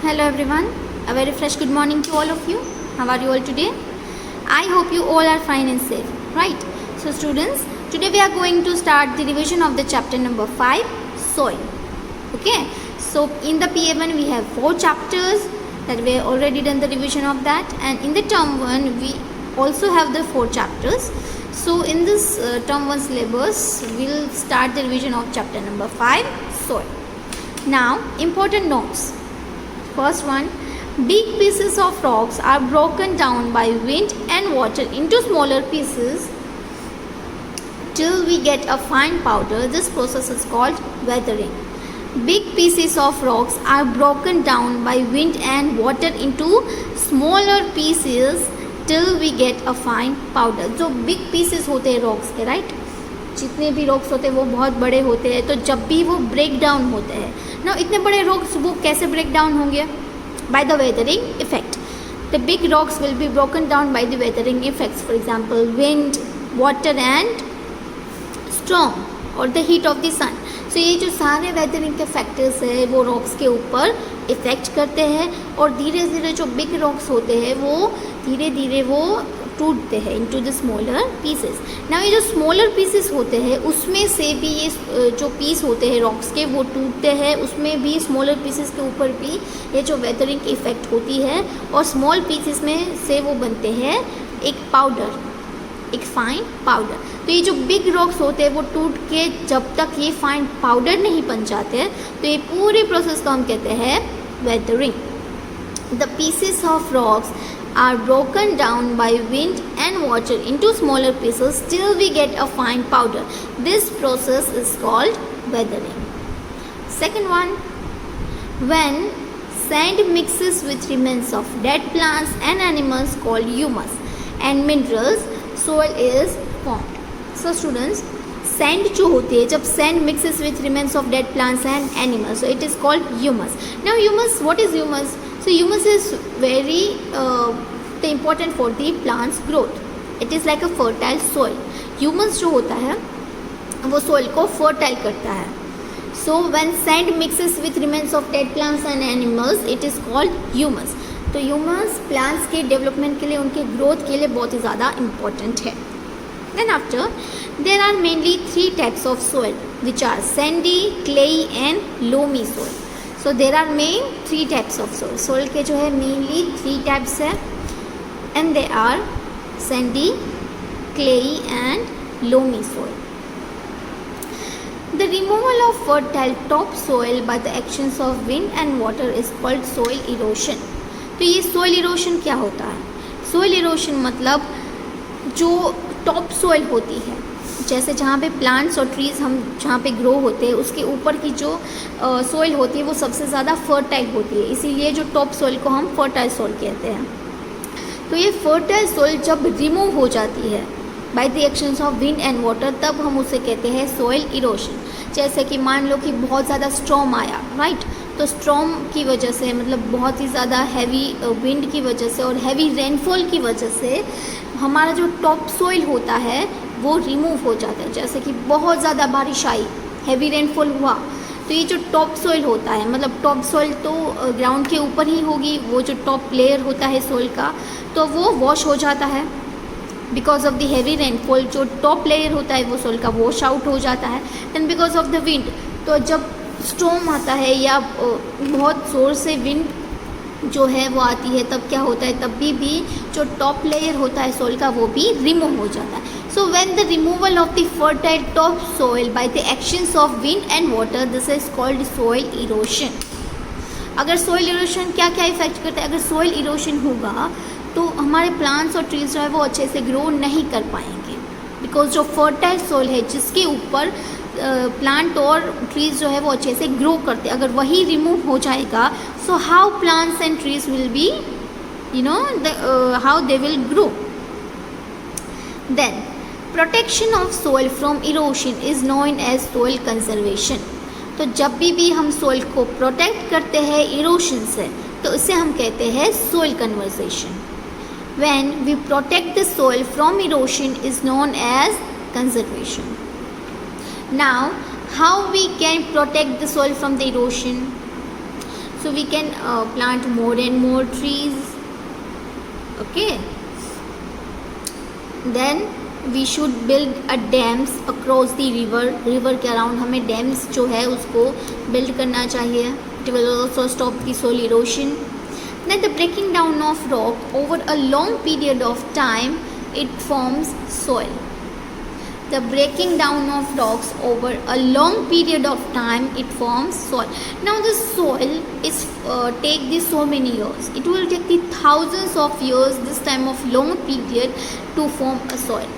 Hello everyone, a very fresh good morning to all of you. How are you all today? I hope you all are fine and safe, right? So students, today we are going to start the revision of the chapter number 5, soil. Okay, so in the PA1 we have 4 chapters that we have already done the revision of that, and in the term 1 we also have the 4 chapters. So in this term 1 syllabus, we'll start the revision of chapter number 5, soil. Now, important notes. First one, big pieces of rocks are broken down by wind and water into smaller pieces till we get a fine powder. This process is called weathering. Big pieces of rocks are broken down by wind and water into smaller pieces till we get a fine powder. जो big pieces होते हैं rocks के, right? जितने भी rocks होते हैं वो बहुत बड़े होते हैं, तो जब भी वो ब्रेक डाउन होते हैं ना, इतने बड़े रॉक्स वो कैसे ब्रेक डाउन होंगे? By the weathering effect. The big rocks will be broken down by the weathering effects, for example wind, water and storm और द हीट ऑफ द सन. सो ये जो सारे वेदरिंग के फैक्टर्स है वो रॉक्स के ऊपर इफेक्ट करते हैं, और धीरे धीरे जो बिग रॉक्स होते हैं वो धीरे धीरे वो टूटते हैं इनटू द स्मॉलर पीसेस. ना ये जो स्मॉलर पीसेस होते हैं उसमें से भी ये जो पीस होते हैं रॉक्स के वो टूटते हैं, उसमें भी स्मॉलर पीसेस के ऊपर भी ये जो वेदरिंग की इफेक्ट होती है, और स्मॉल पीसेस में से वो बनते हैं एक पाउडर, एक फाइन पाउडर. तो ये जो बिग रॉक्स होते हैं वो टूट के जब तक ये फाइन पाउडर नहीं बन जाते हैं, तो ये पूरी प्रोसेस को हम कहते हैं weathering. The pieces of rocks are broken down by wind and water into smaller pieces till we get a fine powder. This process is called weathering. Second one, when sand mixes with remains of dead plants and animals called humus and minerals, soil is formed. So students, sand जो होती है, जब sand mixes with remains of dead plants and animals, so it is called humus. Now humus, what is humus? So humus is very important for the plant's growth. It is like a fertile soil. Humus जो होता है वो soil को fertile करता है. So when sand mixes with remains of dead plants and animals, it is called humus. तो humus plants के development के लिए, उनके growth के लिए बहुत ही ज़्यादा important है. Then after, there are mainly 3 types of soil, which are sandy, clayey and loamy soil. So there are main 3 types of soil. Soil के जो है mainly 3 types है, and they are sandy, clayey and loamy soil. The removal of fertile topsoil by the actions of wind and water is called soil erosion. तो ये soil erosion क्या होता है? Soil erosion मतलब जो टॉप सोइल होती है, जैसे जहाँ पे प्लांट्स और ट्रीज़ हम जहाँ पे ग्रो होते हैं उसके ऊपर की जो सोइल होती है वो सबसे ज़्यादा फर्टाइल होती है, इसीलिए जो टॉप सोइल को हम फर्टाइल सोइल कहते हैं. तो ये फर्टाइल सोइल जब रिमूव हो जाती है by the actions of wind and water, तब हम उसे कहते हैं सोइल इरोशन. जैसे कि मान लो कि बहुत ज़्यादा स्टॉर्म आया, राइट? तो स्टॉर्म की वजह से, मतलब बहुत ही ज़्यादा हैवी विंड की वजह से और हैवी रेनफॉल की वजह से हमारा जो टॉप सोइल होता है वो रिमूव हो जाता है. जैसे कि बहुत ज़्यादा बारिश आई, हैवी रेनफॉल हुआ, तो ये जो टॉप सोइल होता है, मतलब टॉप सोइल तो ग्राउंड के ऊपर ही होगी, वो जो टॉप लेयर होता है सोइल का, तो वो वॉश हो जाता है because of the heavy rainfall. जो टॉप लेयर होता है वो सोइल का वॉश आउट हो जाता है. Then because of the wind, तो जब स्टॉर्म आता है या बहुत ज़ोर से विंड जो है वो आती है, तब क्या होता है, तब भी जो टॉप लेयर होता है सोइल का वो भी रिमूव हो जाता है. So when the removal of the fertile top soil by the actions of wind and water, this is called soil erosion. अगर सोइल इरोशन क्या क्या इफेक्ट करता है? अगर सोइल इरोशन होगा तो हमारे प्लांट्स और ट्रीज जो है वो अच्छे से ग्रो नहीं कर पाएंगे, बिकॉज जो फर्टाइल सोइल है जिसके ऊपर प्लांट और ट्रीज जो है वो अच्छे से ग्रो करते हैं, अगर वही रिमूव हो जाएगा, so how plants and trees will be, you know, how they will grow. Then protection of soil from erosion is known as soil conservation. तो जब भी हम सोइल को प्रोटेक्ट करते हैं इरोशन से, तो इसे हम कहते हैं soil conservation. When we protect the soil from erosion is known as conservation. Now, how we can protect the soil from the erosion? so we can plant more and more trees. Okay, then we should build a dams across the river के around हमें dams जो है उसको build करना चाहिए. It will also stop the soil erosion. Then the breaking down of rock over a long period of time, it forms soil. The breaking down of rocks over a long period of time, it forms soil. Now the soil is take this so many years. It will take the thousands of years, this time of long period, to form a soil.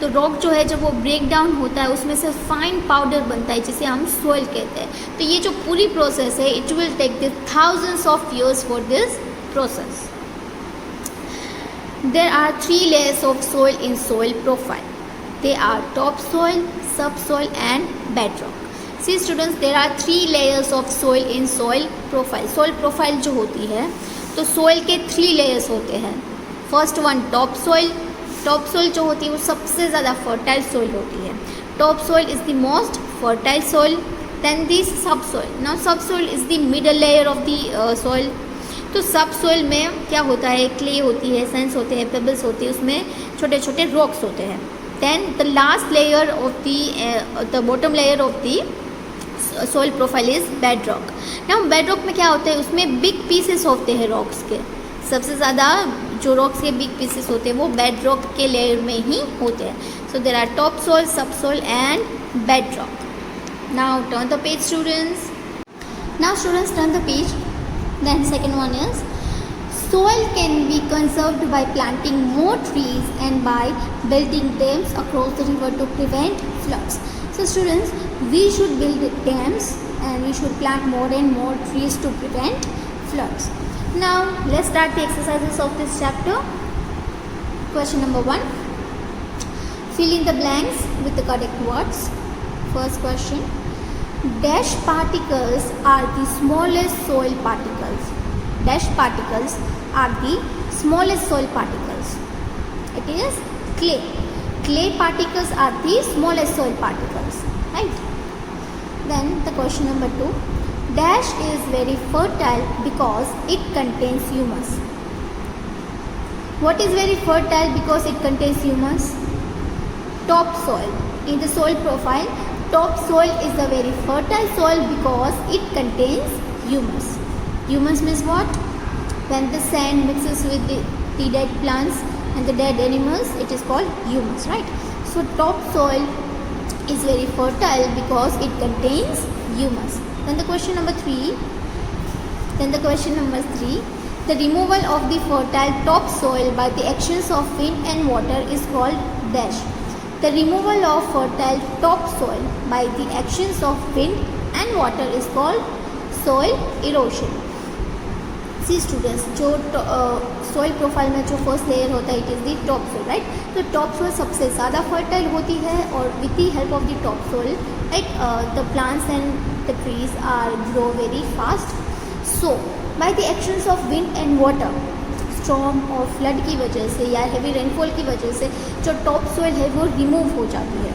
तो rock जो है जब वो break down होता है उसमें से fine powder बनता है जिसे हम सोइल कहते हैं. तो ये जो पूरी प्रोसेस है it will take the thousands of years for this process. There are 3 layers of soil in soil profile. They are topsoil, subsoil and bedrock. See students, there are 3 layers of soil in soil profile. Soil profile जो होती है तो soil के 3 layers होते हैं. First one topsoil. Topsoil जो होती है वो सबसे ज़्यादा fertile soil होती है. Topsoil is the most fertile soil. Then the subsoil. Now subsoil is the middle layer of the soil. तो सबसोइल में क्या होता है, क्ले होती है, सैंड्स होते हैं, पेबल्स होती है, उसमें छोटे छोटे रॉक्स होते हैं. Then the last layer of the bottom layer of the soil profile is bedrock. Now bedrock में क्या होता है, उसमें big pieces होते हैं rocks के. सबसे ज़्यादा जो rocks के big pieces होते हैं वो bedrock के layer में ही होते हैं. So there are topsoil, subsoil and bedrock. Now turn the page students. Now students turn the page. Then second one is soil can be conserved by planting more trees and by building dams across the river to prevent floods. So students, we should build dams and we should plant more and more trees to prevent floods. Now let's start the exercises of this chapter. Question number 1. Fill in the blanks with the correct words. First question. Dash particles are the smallest soil particles. Dash particles are the smallest soil particles. It is clay. Clay particles are the smallest soil particles. Right? Then the question number 2. Dash is very fertile because it contains humus. What is very fertile because it contains humus? Topsoil. In the soil profile, topsoil is a very fertile soil because it contains humus. Humus means what? When the sand mixes with the dead plants and the dead animals, it is called humus, right? So topsoil is very fertile because it contains humus. Then the question number 3. The removal of the fertile topsoil by the actions of wind and water is called dash. The removal of fertile topsoil by the actions of wind and water is called soil erosion. See students, जो soil profile में जो first layer होता है it is the topsoil, right? तो topsoil सबसे ज़्यादा fertile होती है और with the help of the topsoil, like the plants and the trees are grow very fast. So by the actions of wind and water, storm और flood की वजह से या हेवी रेनफॉल की वजह से जो टॉप सोइल है वो रिमूव हो जाती है.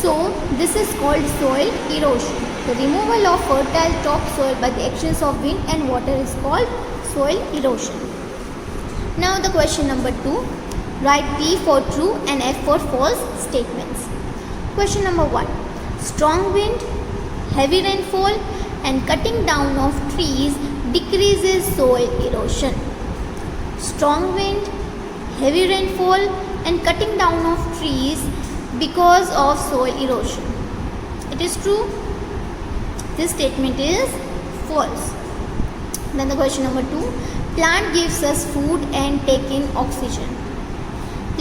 So this is called soil erosion. The removal of fertile top soil by the actions of wind and water is called soil erosion. Now the question number 2. Right T for true and F for false statements. Question number 1. Strong wind, heavy rainfall and cutting down of trees decreases soil erosion. Strong wind, heavy rainfall and cutting down of trees because of soil erosion. It is true. This statement is false. Then the question number 2. Plant gives us food and take in oxygen.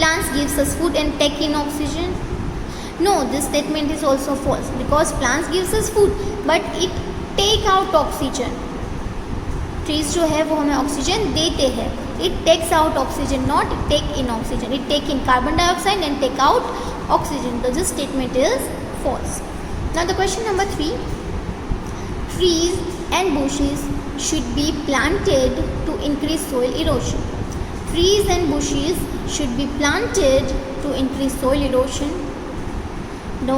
Plants gives us food and take in oxygen. No, this statement is also false because plants gives us food but it take out oxygen. Trees जो है वो हमें oxygen देते हैं. It takes out oxygen, not take in oxygen. It take in carbon dioxide and take out oxygen. So this statement is false. Now the question number 3. Trees and bushes should be planted to increase soil erosion. Trees and bushes should be planted to increase soil erosion. No,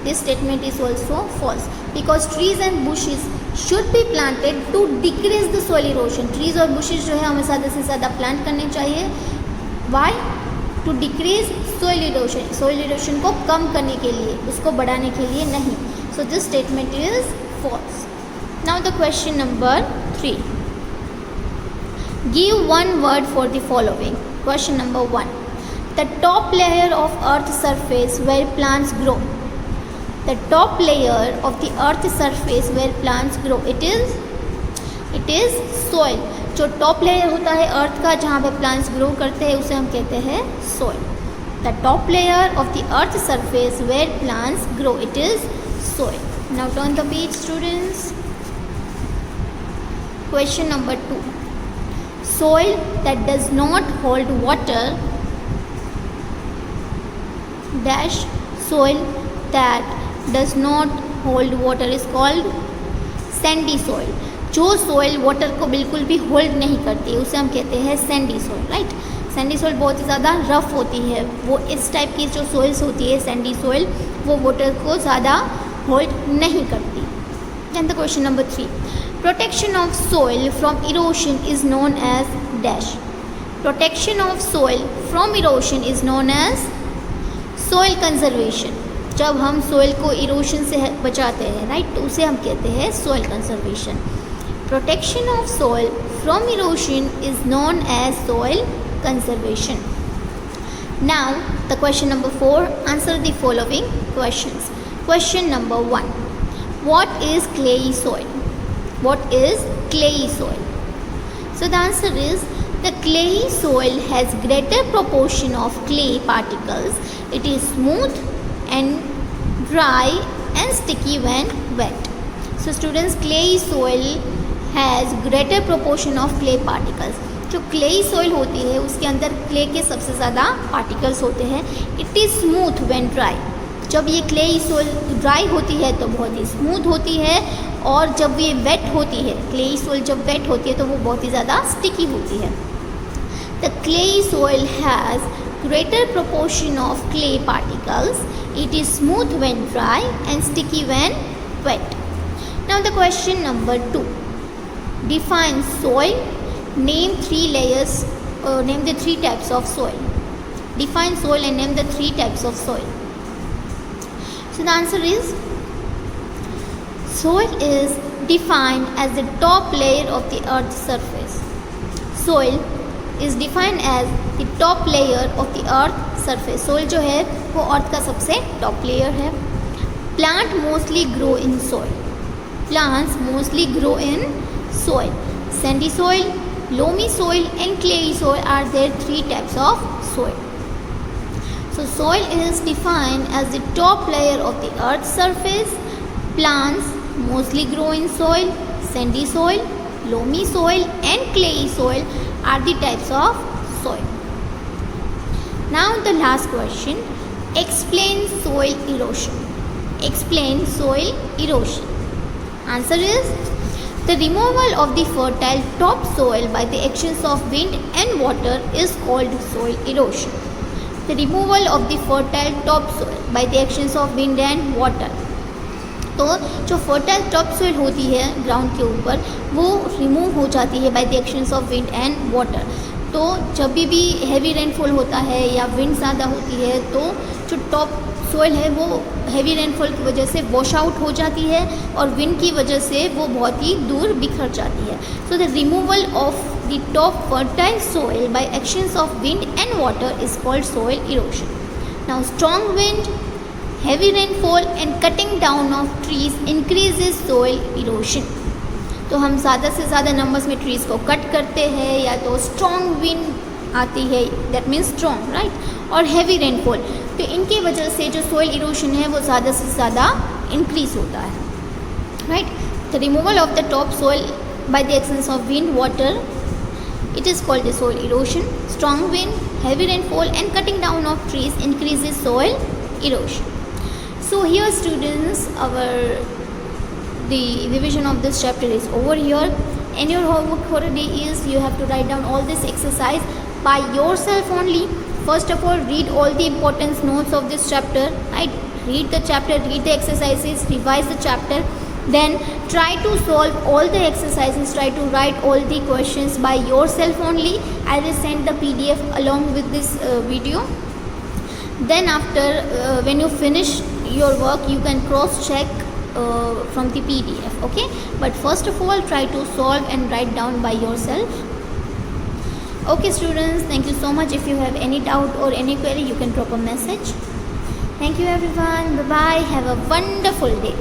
this statement is also false because trees and bushes should be planted to decrease the soil erosion. Trees और bushes जो है हमें ज़्यादा से ज़्यादा plant करने चाहिए. Why? To decrease soil erosion. Soil erosion को कम करने के लिए, उसको बढ़ाने के लिए नहीं. So this statement is false. Now the question number 3. Give one word for the following. Question number 1. The top layer of earth surface where plants grow. The top layer of the earth surface where plants grow. It is soil. जो top layer होता है अर्थ का जहाँ पे plants grow करते हैं उसे हम कहते हैं soil. The top layer of the earth surface where plants grow. It is soil. Now turn the page, students. Question number 2. Soil that does not hold water dash. Soil that does not hold water is called sandy soil. जो soil water को बिल्कुल भी hold नहीं करती उसे हम कहते हैं sandy soil, right? sandy soil बहुत ही ज़्यादा rough होती है. वो इस टाइप की जो soils होती है sandy soil, वो water को ज़्यादा hold नहीं करती. Then the question number 3. Protection of soil from erosion is known as dash. Protection of soil from erosion is known as soil conservation. जब हम सोइल को इरोशन से बचाते हैं, राइट, तो उसे हम कहते हैं soil conservation. Protection of soil from erosion is known as soil conservation. Now the question number 4. Answer the following questions. Question number 1. What is clayey soil? What is clayey soil? So the answer is the clayey soil has greater proportion of clay particles. It is smooth and dry and sticky when wet. So students, clayey soil has greater proportion of clay particles. जो clayey soil होती है उसके अंदर clay के सबसे ज़्यादा particles होते हैं. It is smooth when dry. जब ये clayey soil dry होती है तो बहुत ही smooth होती है, और जब ये wet होती है, clayey soil जब wet होती है तो वो बहुत ही ज़्यादा sticky होती है. The clayey soil has greater proportion of clay particles. It is smooth when dry and sticky when wet. Now the question number 2. Define soil. Name 3 layers. Name the 3 types of soil. Define soil and name the 3 types of soil. So the answer is soil is defined as the top layer of the earth's surface. Soil is defined as the top layer of the earth surface. Soil जो है वो अर्थ का सबसे top layer है. Plant mostly grow in soil. Plants mostly grow in soil. Sandy soil, loamy soil and clayey soil are their 3 types of soil. So soil is defined as the top layer of the earth's surface. Plants mostly grow in soil. Sandy soil, loamy soil and clayey soil are the types of soil. Now the last question. Explain soil erosion. Explain soil erosion. Answer is the removal of the fertile topsoil by the actions of wind and water is called soil erosion. The removal of the fertile topsoil by the actions of wind and water. तो जो fertile top soil होती है ground के ऊपर वो remove हो जाती है by the actions of wind and water. तो जब भी हैवी रेनफॉल होता है या विंड ज़्यादा होती है तो जो टॉप सोइल है वो हैवी रेनफॉल की वजह से वॉश आउट हो जाती है और विंड की वजह से वो बहुत ही दूर बिखर जाती है. So the removal of the top fertile soil by actions of wind and water is called soil erosion. Now strong wind, heavy rainfall and cutting down of trees increases soil erosion. तो हम ज़्यादा से ज़्यादा numbers में trees को cut करते हैं या तो स्ट्रॉन्ग विंड आती है, दैट मीन्स स्ट्रॉन्ग, राइट, और हैवी रेनफॉल. तो इनकी वजह से जो सोइल इरोशन है वो ज़्यादा से ज़्यादा इंक्रीज होता है, right. The removal of the top soil by the actions of wind water, it is called the soil erosion. Strong wind, heavy rainfall and cutting down of trees increases soil erosion. So here students, the revision of this chapter is over here, and your homework for today is you have to write down all this exercise by yourself only. First of all, read all the important notes of this chapter, right? Read the chapter, read the exercises, revise the chapter, Then try to solve all the exercises, try to write all the questions by yourself only. I will send the PDF along with this video. Then after when you finish your work, you can cross check from the PDF, okay? But first of all, try to solve and write down by yourself. Okay students, thank you so much. If you have any doubt or any query, you can drop a message. Thank you everyone. Bye bye. Have a wonderful day.